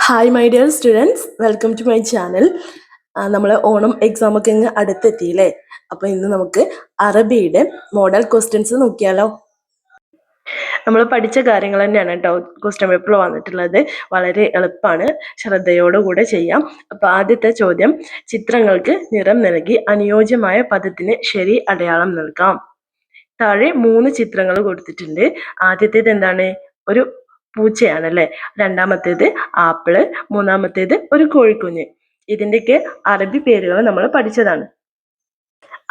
Hi my dear students, welcome to my channel. നമ്മൾ Onam exam ഒക്കെ ഇങ്ങ് അടുത്തെത്തിയില്ലേ? അപ്പോൾ ഇന്ന് നമുക്ക് അറബിയുടെ മോഡൽ ക്വസ്റ്റ്യൻസ് നോക്കിയാലോ? നമ്മൾ പഠിച്ച കാര്യങ്ങൾ തന്നെയാണ് കേട്ടോ ക്വസ്റ്റ്യൻ പേപ്പറിൽ വന്നിട്ടുള്ളത്. വളരെ എളുപ്പമാണ്, ശ്രദ്ധയോടുകൂടെ ചെയ്യാം. അപ്പോൾ ആദ്യത്തെ ചോദ്യം, ചിത്രങ്ങൾക്ക് നിറം നൽകി അനുയോജ്യമായ പദത്തിന് ശരി അടയാളം നൽകാം. താഴെ 3 ചിത്രങ്ങൾ കൊടുത്തിട്ടുണ്ട്. ആദ്യത്തേത് എന്താണ്? ഒരു പൂച്ചയാണല്ലേ. രണ്ടാമത്തേത് ആപ്പിള്, മൂന്നാമത്തേത് ഒരു കോഴിക്കുഞ്ഞ്. ഇതിൻ്റെയൊക്കെ അറബി പേരുകൾ നമ്മൾ പഠിച്ചതാണ്.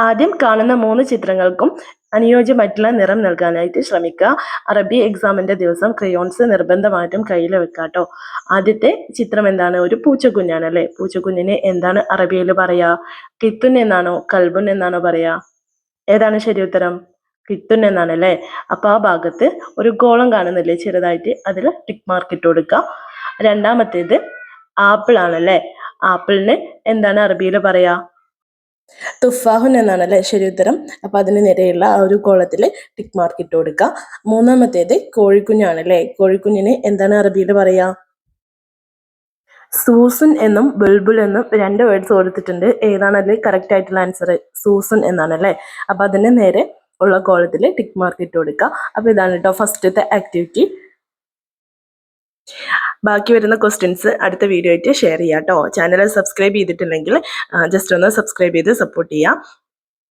ആദ്യം കാണുന്ന 3 ചിത്രങ്ങൾക്കും അനുയോജ്യമായിട്ടുള്ള നിറം നൽകാനായിട്ട് ശ്രമിക്കുക. അറബി എക്സാമിന്റെ ദിവസം ക്രയോൺസ് നിർബന്ധമായിട്ടും കയ്യിൽ വെക്കാട്ടോ. ആദ്യത്തെ ചിത്രം എന്താണ്? ഒരു പൂച്ചക്കുഞ്ഞാണ് അല്ലേ. പൂച്ചക്കുഞ്ഞിനെ എന്താണ് അറബിയിൽ പറയാ? കിത്തുൻ എന്നാണോ കൽബുൻ എന്നാണോ പറയാ? ഏതാണ് ശരി ഉത്തരം? കിത്തുൻ എന്നാണ് അല്ലേ. അപ്പൊ ആ ഭാഗത്ത് ഒരു ഗോളം കാണുന്നില്ലേ ചെറുതായിട്ട്, അതിൽ ടിക്ക് മാർക്ക് ഇട്ട് കൊടുക്കുക. രണ്ടാമത്തേത് ആപ്പിൾ ആണല്ലേ. ആപ്പിളിന് എന്താണ് അറബിയിൽ പറയാ? തുഫാഹുൻ എന്നാണ് അല്ലേ ശരി ഉത്തരം. അപ്പൊ അതിന് നിരയുള്ള ആ ഒരു കോളത്തിൽ ടിക്ക് മാർക്ക് ഇട്ട് കൊടുക്കുക. മൂന്നാമത്തേത് കോഴിക്കുഞ്ഞാണല്ലേ. കോഴിക്കുഞ്ഞിന് എന്താണ് അറബിയിൽ പറയാ? സൂസുൻ എന്നും ബുൾബുൾ എന്നും 2 വേർഡ്സ് കൊടുത്തിട്ടുണ്ട്. ഏതാണ് അതിൽ കറക്റ്റ് ആയിട്ടുള്ള ആൻസർ? സൂസുൻ എന്നാണ് അല്ലേ. അപ്പൊ അതിന് നേരെ ഉള്ള കോളത്തിൽ ടിക്ക് മാർക്ക് ഇട്ട് കൊടുക്കുക. അപ്പൊ ഇതാണ് കേട്ടോ ഫസ്റ്റത്തെ ആക്ടിവിറ്റി. ബാക്കി വരുന്ന ക്വസ്റ്റ്യൻസ് അടുത്ത വീഡിയോ ആയിട്ട് ഷെയർ ചെയ്യാം കേട്ടോ. ചാനൽ സബ്സ്ക്രൈബ് ചെയ്തിട്ടില്ലെങ്കിൽ ജസ്റ്റ് ഒന്ന് സബ്സ്ക്രൈബ് ചെയ്ത് സപ്പോർട്ട് ചെയ്യാം.